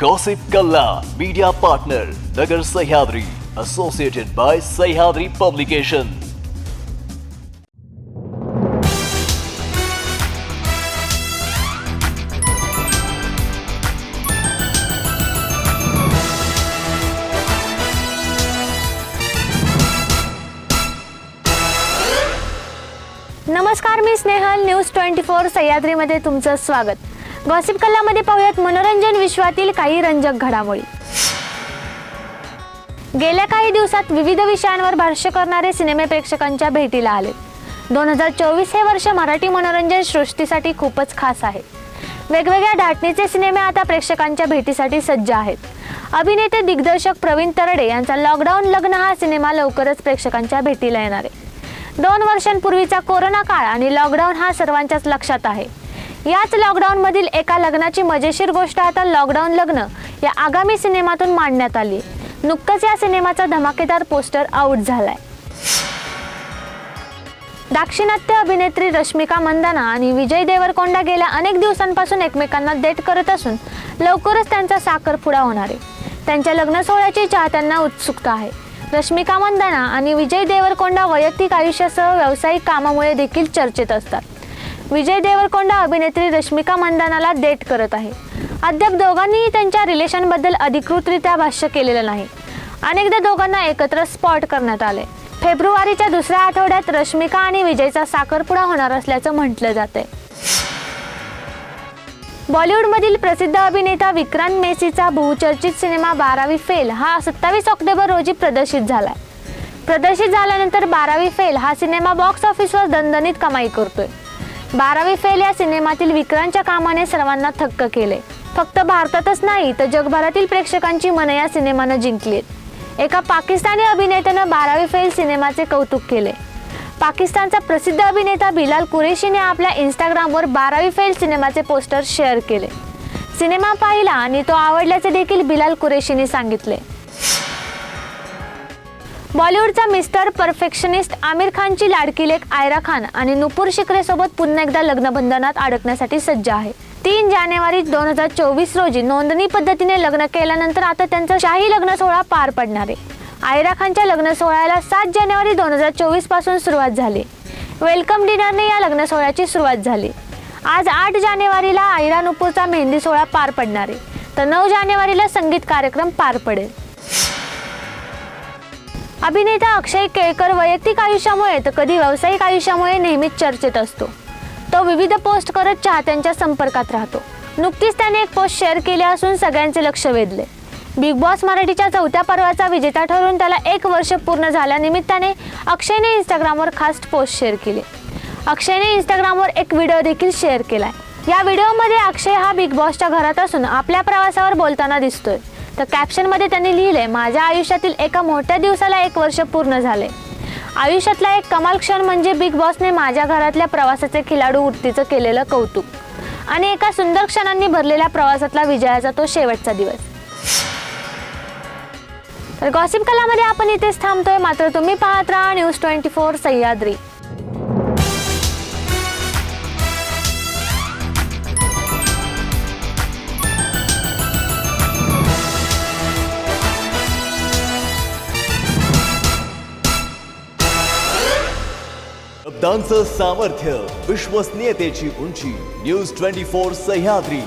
Gossip कल्ला media partner नगर Sahyadri associated bye Sahyadri publication. नमस्कार, मी Snehal. News 24 सह्याद्रीमध्ये तुमचं स्वागत। गॉसिप कल्लामध्ये पाहूयात मनोरंजन विश्वातील काही रंजक घडामोडी। गेल्या काही दिवसात विविध विषयांवर भाष्य करणारे सिनेमे प्रेक्षकांच्या भेटीला आले। 2024 हे वर्ष मराठी मनोरंजन सृष्टीसाठी खूपच खास आहे। वेगवेगळ्या धाटणीचे सिनेमे आता प्रेक्षकांच्या भेटीसाठी सज्ज आहेत। अभिनेते दिग्दर्शक प्रवीण तरडे यांचा लॉकडाऊन लग्न हा सिनेमा लवकरच प्रेक्षकांच्या भेटीला येणार आहे। 2 वर्षांपूर्वीचा कोरोना काळ आणि लॉकडाऊन हा सर्वांच्याच लक्षात आहे। याच लॉकडाऊनमधील एका लग्नाची मजेशीर गोष्ट आता लॉकडाऊन लग्न या आगामी सिनेमातून मांडण्यात आली। नुकतंच या सिनेमाचा धमाकेदार पोस्टर आउट झालाय। दाक्षिणात्य अभिनेत्री रश्मिका मंदाना आणि विजय देवरकोंडा गेल्या अनेक दिवसांपासून एकमेकांना डेट करत असून लवकरच त्यांचा साखरपुडा होणार आहे। त्यांच्या लग्न सोहळ्याची चाहत्यांना उत्सुकता आहे। रश्मिका मंदाना आणि विजय देवरकोंडा वैयक्तिक आयुष्यासह व्यावसायिक कामामुळे देखील चर्चेत असतात। विजय देवरकोंडा अभिनेत्री रश्मिका मंदानाला डेट करत आहे। अद्याप दोघांनीही त्यांच्या रिलेशनबद्दल अधिकृतरित्या भाष्य केलेलं नाही। अनेकदा दोघांना एकत्र स्पॉट करण्यात आले। फेब्रुवारीच्या दुसऱ्या आठवड्यात रश्मिका आणि विजयचा साखरपुडा होणार असल्याचं म्हटलं जातंय। बॉलिवूडमधील प्रसिद्ध अभिनेता विक्रांत मेसीचा बहुचर्चित सिनेमा 12वी फेल हा 27 ऑक्टोबर रोजी प्रदर्शित झालाय। प्रदर्शित झाल्यानंतर 12वी फेल हा सिनेमा बॉक्स ऑफिसवर दणदणीत कमाई करतोय। 12वी फेल या सिनेमातील विक्रांतच्या कामाने सर्वांना थक्क केले। फक्त भारतातच नाही तर जगभरातील प्रेक्षकांची मने या सिनेमानं जिंकलीत। एका पाकिस्तानी अभिनेत्यानं 12वी फेल सिनेमाचे कौतुक केले। पाकिस्तानचा प्रसिद्ध अभिनेता बिलाल कुरेशीने आपल्या इंस्टाग्रामवर 12वी फेल सिनेमाचे पोस्टर शेअर केले। सिनेमा पाहिला आणि तो आवडल्याचे देखील बिलाल कुरेशीने सांगितले। बॉलिवूडचा मिस्टर परफेक्शनिस्ट आमिर खानची लाडकी लेक आयरा खान आणि नुपूर शिकरे सोबत पुन्हा एकदा लग्नबंधनात अडकण्यासाठी सज्ज आहे। 3 जानेवारी 2024 रोजी नोंदणी पद्धतीने लग्न केल्यानंतर आता त्यांचा शाही लग्न सोहळा पार पडणार आहे। आयरा खानच्या लग्न सोहळ्याला 7 जानेवारी 2024 पासून सुरुवात झाली। वेलकम डिनरने या लग्न सोहळ्याची सुरुवात झाली। आज 8 जानेवारीला आयरा नुपूरचा मेहंदी सोहळा पार पडणार आहे, तर 9 जानेवारीला संगीत कार्यक्रम पार पडेल। अभिनेता अक्षय केळकर वैयक्तिक आयुष्यामुळे तर कधी व्यावसायिक आयुष्यामुळे नेहमीच चर्चेत असतो। तो विविध पोस्ट करत चाहत्यांच्या संपर्कात राहतो। नुकतीच त्याने एक पोस्ट शेअर केली असून सगळ्यांचे लक्ष वेधले। बिग बॉस मराठीच्या 4थ्या पर्वाचा विजेता ठरून त्याला 1 वर्ष पूर्ण झाल्यानिमित्ताने अक्षयने इंस्टाग्रामवर खास पोस्ट शेअर केली। अक्षयने इंस्टाग्रामवर एक व्हिडिओ देखील शेअर केलाय। या व्हिडिओमध्ये अक्षय हा बिग बॉसच्या घरात असून आपल्या प्रवासावर बोलताना दिसतोय। तर कॅप्शनमध्ये त्यांनी लिहिलंय, माझ्या आयुष्यातील एका मोठ्या दिवसाला 1 वर्ष पूर्ण झाले। आयुष्यातला एक कमाल क्षण म्हणजे बिग बॉसने माझ्या घरातल्या प्रवासाचे खिलाडू वृत्तीचं केलेलं कौतुक आणि एका सुंदर क्षणांनी भरलेल्या प्रवासातला विजयाचा तो शेवटचा दिवस। तर गॉसिप कलामध्ये आपण इथेच थांबतोय, मात्र तुम्ही पाहत राहा न्यूज 24 सह्याद्री। शब्दांचं सामर्थ्य, विश्वसनीयतेची उंची, न्यूज 24 सह्याद्री।